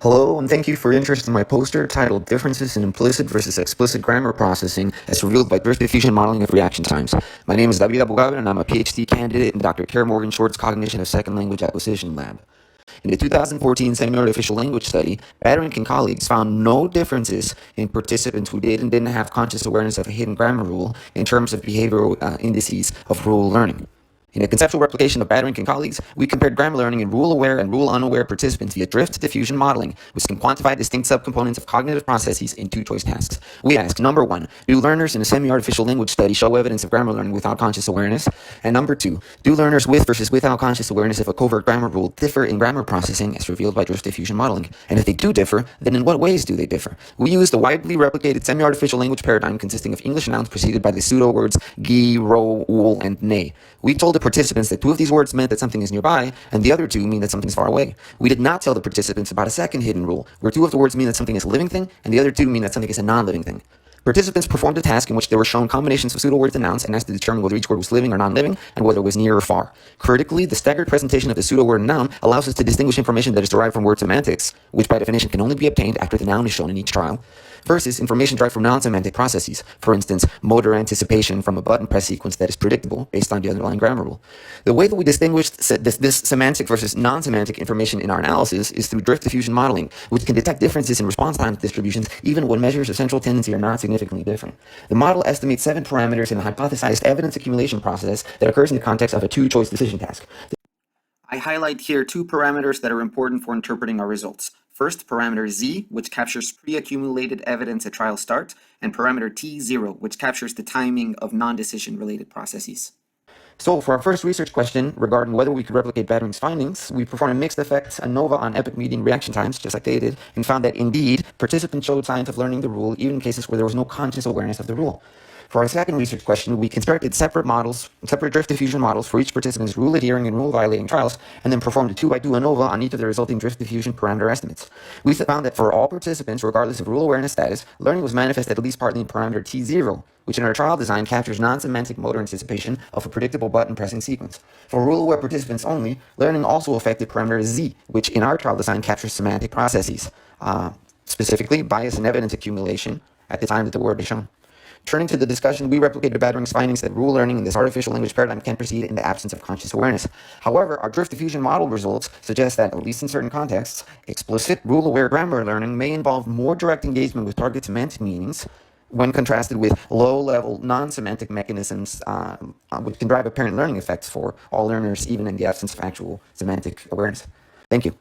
Hello, and thank you for your interest in my poster titled Differences in Implicit versus Explicit Grammar Processing as Revealed by Drift Diffusion Modeling of Reaction Times. My name is David Abogado, and I'm a PhD candidate in Dr. Kerr Morgan Short's Cognition of Second Language Acquisition Lab. In the 2014 Semi-Artificial Language Study, Badrink and colleagues found no differences in participants who did and didn't have conscious awareness of a hidden grammar rule in terms of behavioral indices of rule learning. In a conceptual replication of Badrink and colleagues, we compared grammar learning in rule-aware and rule-unaware participants via drift diffusion modeling, which can quantify distinct subcomponents of cognitive processes in two-choice tasks. We asked, number one, do learners in a semi-artificial language study show evidence of grammar learning without conscious awareness? And number two, do learners with versus without conscious awareness of a covert grammar rule differ in grammar processing as revealed by drift diffusion modeling? And if they do differ, then in what ways do they differ? We used a widely replicated semi-artificial language paradigm consisting of English nouns preceded by the pseudo-words gi, ro, ul, and ne. We told the participants that two of these words meant that something is nearby, and the other two mean that something is far away. We did not tell the participants about a second hidden rule, where two of the words mean that something is a living thing, and the other two mean that something is a non-living thing. Participants performed a task in which they were shown combinations of pseudo-words and nouns and asked to determine whether each word was living or non-living, and whether it was near or far. Critically, the staggered presentation of the pseudo-word and noun allows us to distinguish information that is derived from word semantics, which by definition can only be obtained after the noun is shown in each trial, versus information derived from non-semantic processes, for instance, motor anticipation from a button press sequence that is predictable based on the underlying grammar rule. The way that we distinguished this semantic versus non-semantic information in our analysis is through drift diffusion modeling, which can detect differences in response time distributions even when measures of central tendency are not significantly different. The model estimates 7 parameters in the hypothesized evidence accumulation process that occurs in the context of a two-choice decision task. I highlight here 2 parameters that are important for interpreting our results. First, parameter Z, which captures pre-accumulated evidence at trial start, and parameter T0, which captures the timing of non-decision related processes. So for our first research question regarding whether we could replicate Badrink's findings, we performed a mixed effect ANOVA on epoch median reaction times, just like they did, and found that indeed, participants showed signs of learning the rule even in cases where there was no conscious awareness of the rule. For our second research question, we constructed separate drift diffusion models for each participant's rule adhering and rule violating trials, and then performed a 2x2 ANOVA on each of the resulting drift diffusion parameter estimates. We found that for all participants, regardless of rule awareness status, learning was manifested at least partly in parameter T0, which in our trial design captures non-semantic motor anticipation of a predictable button pressing sequence. For rule-aware participants only, learning also affected parameter Z, which in our trial design captures semantic processes, specifically bias and evidence accumulation at the time that the word is shown. Turning to the discussion, we replicated Badrink's findings that rule learning in this artificial language paradigm can proceed in the absence of conscious awareness. However, our drift diffusion model results suggest that, at least in certain contexts, explicit rule-aware grammar learning may involve more direct engagement with target semantic meanings when contrasted with low-level non-semantic mechanisms which can drive apparent learning effects for all learners, even in the absence of actual semantic awareness. Thank you.